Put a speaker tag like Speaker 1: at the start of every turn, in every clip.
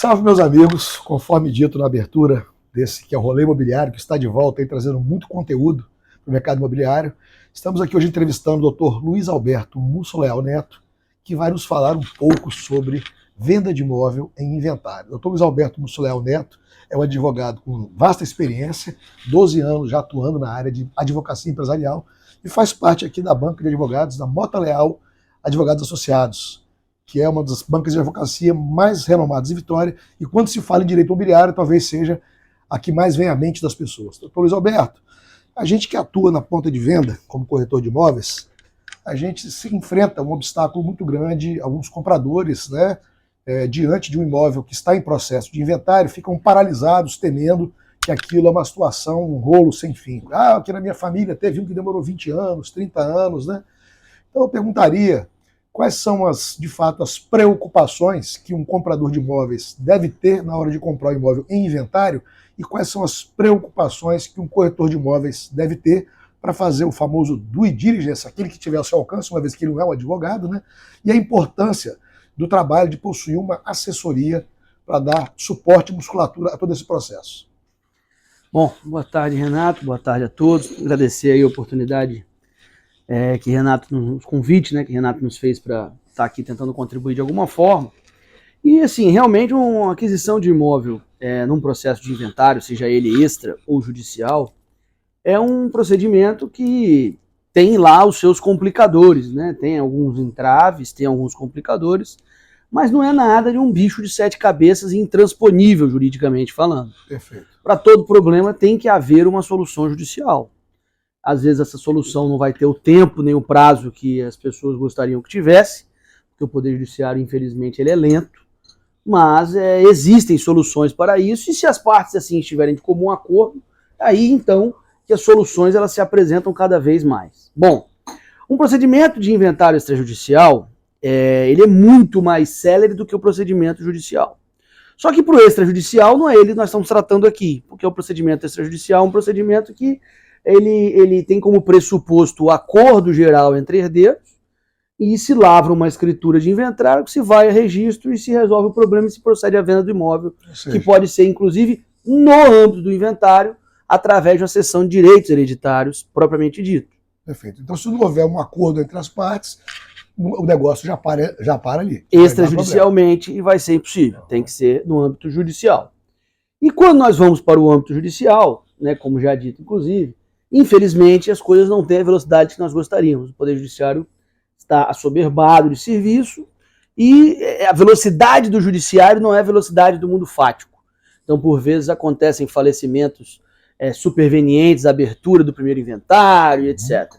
Speaker 1: Salve, meus amigos, conforme dito na abertura desse que é o Rolê Imobiliário, que está de volta aí trazendo muito conteúdo para o mercado imobiliário. Estamos aqui hoje entrevistando o Dr. Luiz Alberto Musso Leal Neto, que vai nos falar um pouco sobre venda de imóvel em inventário. O Dr. Luiz Alberto Musso Leal Neto é um advogado com vasta experiência, 12 anos já atuando na área de advocacia empresarial e faz parte aqui da banca de advogados da Mota Leal Advogados Associados, que é uma das bancas de advocacia mais renomadas em Vitória, e quando se fala em direito imobiliário, talvez seja a que mais vem à mente das pessoas. Doutor Luiz Alberto, a gente que atua na ponta de venda, como corretor de imóveis, a gente se enfrenta um obstáculo muito grande, alguns compradores, né, diante de um imóvel que está em processo de inventário, ficam paralisados, temendo que aquilo é uma situação, um rolo sem fim. Ah, aqui na minha família teve um que demorou 20 anos, 30 anos, né? Então eu perguntaria, quais são, de fato, as preocupações que um comprador de imóveis deve ter na hora de comprar o imóvel em inventário e quais são as preocupações que um corretor de imóveis deve ter para fazer o famoso due diligence, aquele que tiver ao seu alcance, uma vez que ele não é um advogado, né? E a importância do trabalho de possuir uma assessoria para dar suporte e musculatura a todo esse processo.
Speaker 2: Bom, boa tarde, Renato, boa tarde a todos. Agradecer aí a oportunidade que Renato nos convite, né, que Renato nos fez para estar aqui tentando contribuir de alguma forma. E assim, realmente uma aquisição de imóvel num processo de inventário, seja ele extra ou judicial, é um procedimento que tem lá os seus complicadores, né? Tem alguns entraves, tem alguns complicadores, mas não é nada de um bicho de 7 cabeças intransponível juridicamente falando.
Speaker 1: Perfeito.
Speaker 2: Para todo problema tem que haver uma solução judicial. Às vezes essa solução não vai ter o tempo nem o prazo que as pessoas gostariam que tivesse, porque o Poder Judiciário, infelizmente, ele é lento, mas existem soluções para isso, e se as partes assim estiverem de comum acordo, aí então que as soluções elas se apresentam cada vez mais. Bom, um procedimento de inventário extrajudicial, ele é muito mais célere do que o procedimento judicial. Só que para o extrajudicial não é ele que nós estamos tratando aqui, porque o procedimento extrajudicial é um procedimento que ele tem como pressuposto o acordo geral entre herdeiros e se lavra uma escritura de inventário que se vai a registro e se resolve o problema e se procede à venda do imóvel, que pode ser, inclusive, no âmbito do inventário, através de uma cessão de direitos hereditários, propriamente dito.
Speaker 1: Perfeito. Então, se não houver um acordo entre as partes, o negócio já para ali.
Speaker 2: Extrajudicialmente, e vai ser impossível. Tem que ser no âmbito judicial. E quando nós vamos para o âmbito judicial, né, como já dito, inclusive, infelizmente, as coisas não têm a velocidade que nós gostaríamos. O Poder Judiciário está assoberbado de serviço e a velocidade do judiciário não é a velocidade do mundo fático. Então, por vezes, acontecem falecimentos supervenientes, abertura do primeiro inventário, etc.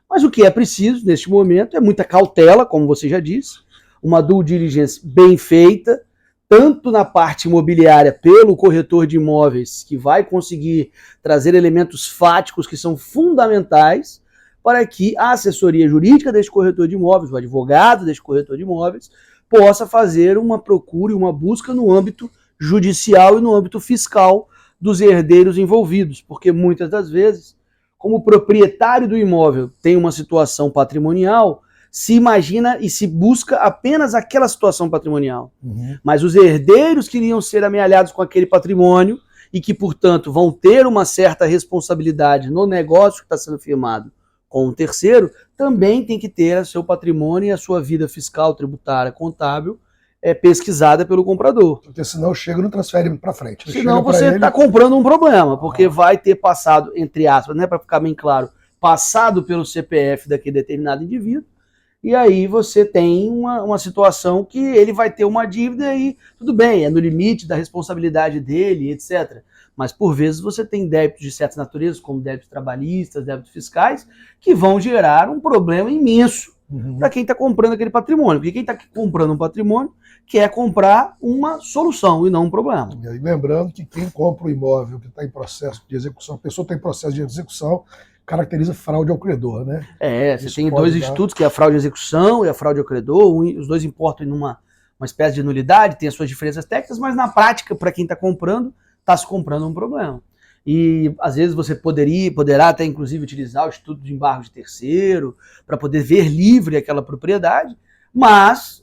Speaker 2: Mas o que é preciso, neste momento, é muita cautela, como você já disse, uma due diligence bem feita, tanto na parte imobiliária pelo corretor de imóveis, que vai conseguir trazer elementos fáticos que são fundamentais para que a assessoria jurídica deste corretor de imóveis, o advogado deste corretor de imóveis, possa fazer uma procura e uma busca no âmbito judicial e no âmbito fiscal dos herdeiros envolvidos, porque muitas das vezes, como o proprietário do imóvel tem uma situação patrimonial, se imagina e se busca apenas aquela situação patrimonial. Mas os herdeiros que iriam ser amealhados com aquele patrimônio e que, portanto, vão ter uma certa responsabilidade no negócio que está sendo firmado com um terceiro, também tem que ter o seu patrimônio e a sua vida fiscal, tributária, contábil, pesquisada pelo comprador.
Speaker 1: Porque senão chega e não transfere para frente.
Speaker 2: Senão você está comprando um problema, porque vai ter passado, entre aspas, né, para ficar bem claro, passado pelo CPF daquele determinado indivíduo, e aí você tem uma situação que ele vai ter uma dívida e tudo bem, é no limite da responsabilidade dele, etc. Mas por vezes você tem débitos de certas naturezas, como débitos trabalhistas, débitos fiscais, que vão gerar um problema imenso para quem está comprando aquele patrimônio. Porque quem está comprando um patrimônio quer comprar uma solução e não um problema.
Speaker 1: E aí, lembrando que quem compra o imóvel que está em processo de execução, a pessoa está em processo de execução, caracteriza fraude ao credor, né?
Speaker 2: Você tem dois institutos, que é a fraude à execução e a fraude ao credor, os dois importam em uma espécie de nulidade, tem as suas diferenças técnicas, mas na prática, para quem está comprando, está se comprando um problema. E às vezes você poderá até inclusive utilizar o instituto de embargo de terceiro para poder ver livre aquela propriedade, Mas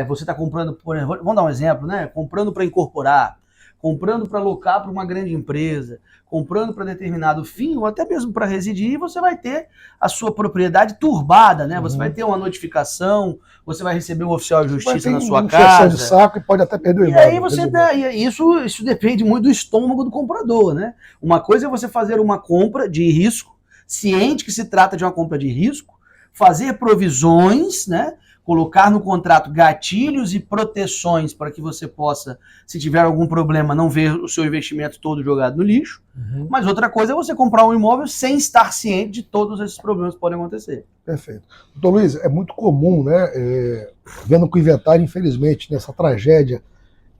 Speaker 2: você está comprando, por exemplo, vamos dar um exemplo, né? Comprando para incorporar, comprando para alocar para uma grande empresa, comprando para determinado fim, ou até mesmo para residir, você vai ter a sua propriedade turbada, né? Você vai ter uma notificação, você vai receber um oficial de justiça na sua casa.
Speaker 1: De saco e pode até perder o
Speaker 2: imóvel. E aí isso depende muito do estômago do comprador, né? Uma coisa é você fazer uma compra de risco, ciente que se trata de uma compra de risco, fazer provisões, né? Colocar no contrato gatilhos e proteções para que você possa, se tiver algum problema, não ver o seu investimento todo jogado no lixo. Mas outra coisa é você comprar um imóvel sem estar ciente de todos esses problemas que podem acontecer.
Speaker 1: Perfeito. Doutor Luiz, é muito comum, né, vendo que o inventário, infelizmente, nessa tragédia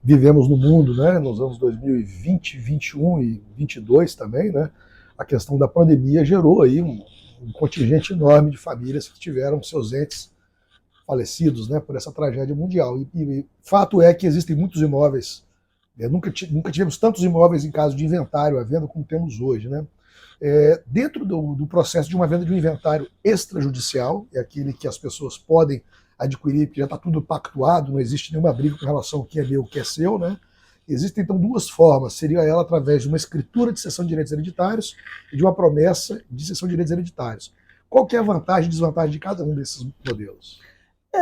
Speaker 1: vivemos no mundo, né, nos anos 2020, 2021 e 2022 também, né, a questão da pandemia gerou aí um contingente enorme de famílias que tiveram seus entes falecidos, né, por essa tragédia mundial. E fato é que existem muitos imóveis, nunca tivemos tantos imóveis em caso de inventário à venda como temos hoje, né? Dentro do processo de uma venda de um inventário extrajudicial, é aquele que as pessoas podem adquirir, porque já está tudo pactuado, não existe nenhuma briga com relação ao que é meu, o que é seu, né? Existem então duas formas, seria ela através de uma escritura de cessão de direitos hereditários e de uma promessa de cessão de direitos hereditários. Qual que é a vantagem e desvantagem de cada um desses modelos?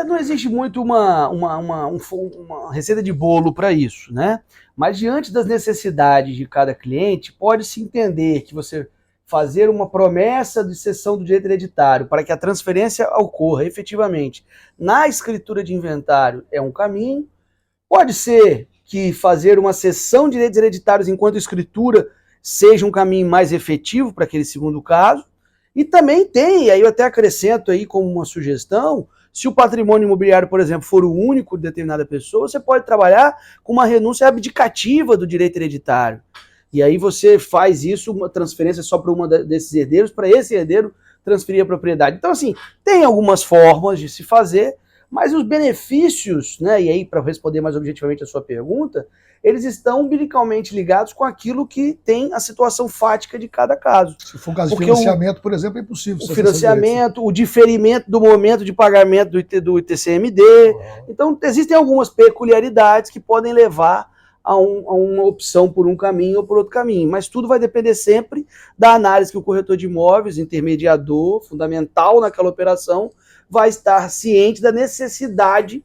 Speaker 2: Não existe muito uma receita de bolo para isso, né? Mas diante das necessidades de cada cliente, pode-se entender que você fazer uma promessa de cessão do direito hereditário para que a transferência ocorra efetivamente na escritura de inventário é um caminho. Pode ser que fazer uma cessão de direitos hereditários enquanto escritura seja um caminho mais efetivo para aquele segundo caso. E também tem, aí eu até acrescento aí como uma sugestão, se o patrimônio imobiliário, por exemplo, for o único de determinada pessoa, você pode trabalhar com uma renúncia abdicativa do direito hereditário. E aí você faz isso, uma transferência só para uma desses herdeiros, para esse herdeiro transferir a propriedade. Então, assim, tem algumas formas de se fazer, mas os benefícios, né, e aí para responder mais objetivamente a sua pergunta, eles estão umbilicalmente ligados com aquilo que tem a situação fática de cada caso.
Speaker 1: Se for um caso de financiamento, por exemplo, é impossível.
Speaker 2: O financiamento, o diferimento do momento de pagamento do ITCMD. Então, existem algumas peculiaridades que podem levar a uma opção por um caminho ou por outro caminho. Mas tudo vai depender sempre da análise que o corretor de imóveis, intermediador, fundamental naquela operação, vai estar ciente da necessidade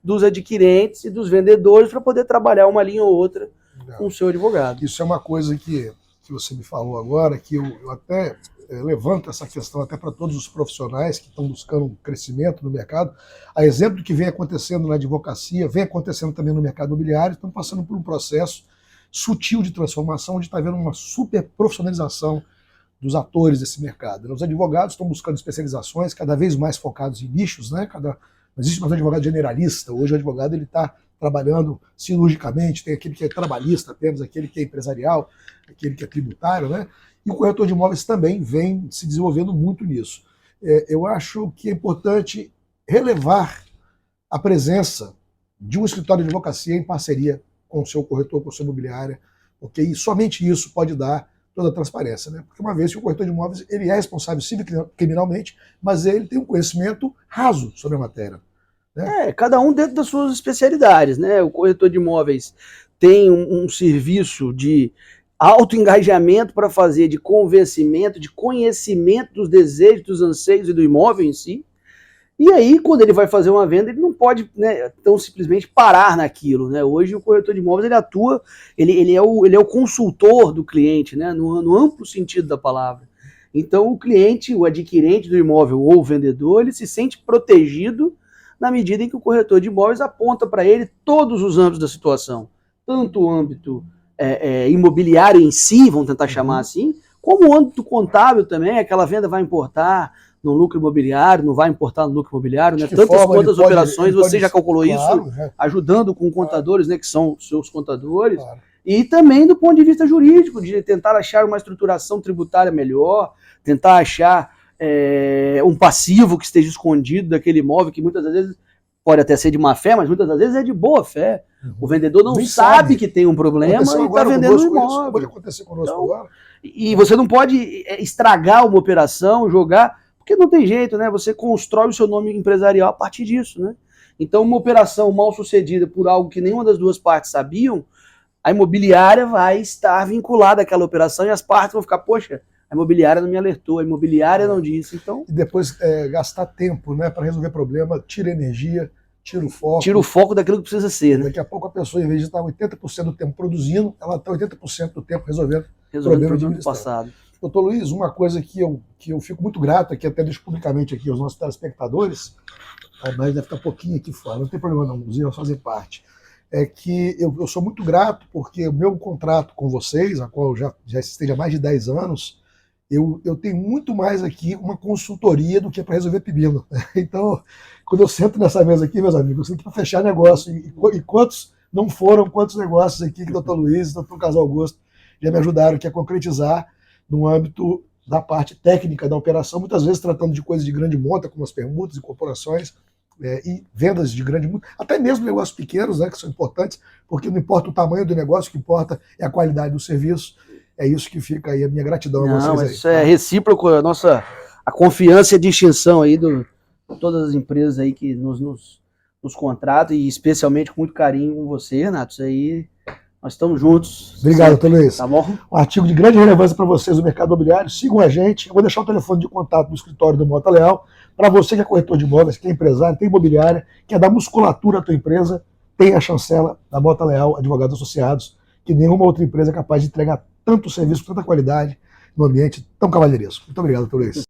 Speaker 2: dos adquirentes e dos vendedores para poder trabalhar uma linha ou outra com o seu advogado.
Speaker 1: Isso é uma coisa que você me falou agora, que eu até levanto essa questão até para todos os profissionais que estão buscando um crescimento no mercado. A exemplo do que vem acontecendo na advocacia, vem acontecendo também no mercado imobiliário, estão passando por um processo sutil de transformação, onde está havendo uma super profissionalização dos atores desse mercado. Os advogados estão buscando especializações cada vez mais focados em nichos, né? Não existe mais um advogado generalista. Hoje o advogado está trabalhando cirurgicamente, tem aquele que é trabalhista apenas, aquele que é empresarial, aquele que é tributário, né? E o corretor de imóveis também vem se desenvolvendo muito nisso. Eu acho que é importante relevar a presença de um escritório de advocacia em parceria com o seu corretor, com a sua imobiliária, porque somente isso pode dar toda a transparência, né? Porque uma vez que o corretor de imóveis ele é responsável civil-criminalmente, mas ele tem um conhecimento raso sobre a matéria. Né?
Speaker 2: Cada um dentro das suas especialidades, né? O corretor de imóveis tem um serviço de autoengajamento para fazer, de convencimento, de conhecimento dos desejos, dos anseios e do imóvel em si. E aí, quando ele vai fazer uma venda, ele não pode, né, tão simplesmente parar naquilo, né? Hoje o corretor de imóveis ele atua, ele é o consultor do cliente, né, no amplo sentido da palavra. Então o cliente, o adquirente do imóvel ou o vendedor, ele se sente protegido na medida em que o corretor de imóveis aponta para ele todos os âmbitos da situação, tanto o âmbito imobiliário em si, vamos tentar chamar assim, como o âmbito contábil também, aquela venda vai importar no lucro imobiliário, não vai importar no lucro imobiliário, né? Tantas quantas operações você já calculou isso, ajudando com contadores, né, que são seus contadores, e também do ponto de vista jurídico, de tentar achar uma estruturação tributária melhor, tentar achar um passivo que esteja escondido daquele imóvel, que muitas das vezes pode até ser de má fé, mas muitas das vezes é de boa fé. O vendedor não sabe que tem um problema e está vendendo um imóvel.
Speaker 1: Pode acontecer conosco agora.
Speaker 2: E você não pode estragar uma operação, jogar... Porque não tem jeito, né? Você constrói o seu nome empresarial a partir disso, né? Então, uma operação mal sucedida por algo que nenhuma das duas partes sabiam, a imobiliária vai estar vinculada àquela operação e as partes vão ficar, poxa, a imobiliária não me alertou, a imobiliária não disse, então...
Speaker 1: E depois gastar tempo, né, para resolver problema, tira energia, tira o foco.
Speaker 2: Tira o foco daquilo que precisa ser, né?
Speaker 1: Daqui a pouco a pessoa, em vez de estar 80% do tempo produzindo, ela está 80% do tempo resolvendo
Speaker 2: problema do passado.
Speaker 1: Doutor Luiz, uma coisa que eu fico muito grato aqui, até deixo publicamente aqui aos nossos telespectadores, mas deve ficar pouquinho aqui fora, não tem problema não, os irmãos fazem parte, é que eu sou muito grato porque o meu contrato com vocês, a qual já esteja há mais de 10 anos, eu tenho muito mais aqui uma consultoria do que para resolver pepino. Então, quando eu sento nessa mesa aqui, meus amigos, eu sento para fechar negócio, e quantos não foram, quantos negócios aqui que o doutor Luiz, o doutor Casal Augusto já me ajudaram aqui a concretizar no âmbito da parte técnica da operação, muitas vezes tratando de coisas de grande monta, como as permutas e corporações, e vendas de grande monta, até mesmo negócios pequenos, né, que são importantes, porque não importa o tamanho do negócio, o que importa é a qualidade do serviço. É isso que fica aí a minha gratidão a vocês.
Speaker 2: Mas isso é recíproco, a confiança e a distinção aí de todas as empresas aí que nos contratam, e especialmente com muito carinho com você, Renato. Isso aí... Nós estamos juntos.
Speaker 1: Obrigado, doutor Luiz.
Speaker 2: Tá bom?
Speaker 1: Um artigo de grande relevância para vocês do mercado imobiliário. Sigam a gente. Eu vou deixar o telefone de contato do escritório do Mota Leal. Para você que é corretor de imóveis, que é empresário, tem imobiliária, quer dar musculatura à tua empresa, tem a chancela da Mota Leal, advogados associados, que nenhuma outra empresa é capaz de entregar tanto serviço, tanta qualidade, num ambiente tão cavalheiresco. Muito obrigado, doutor Luiz.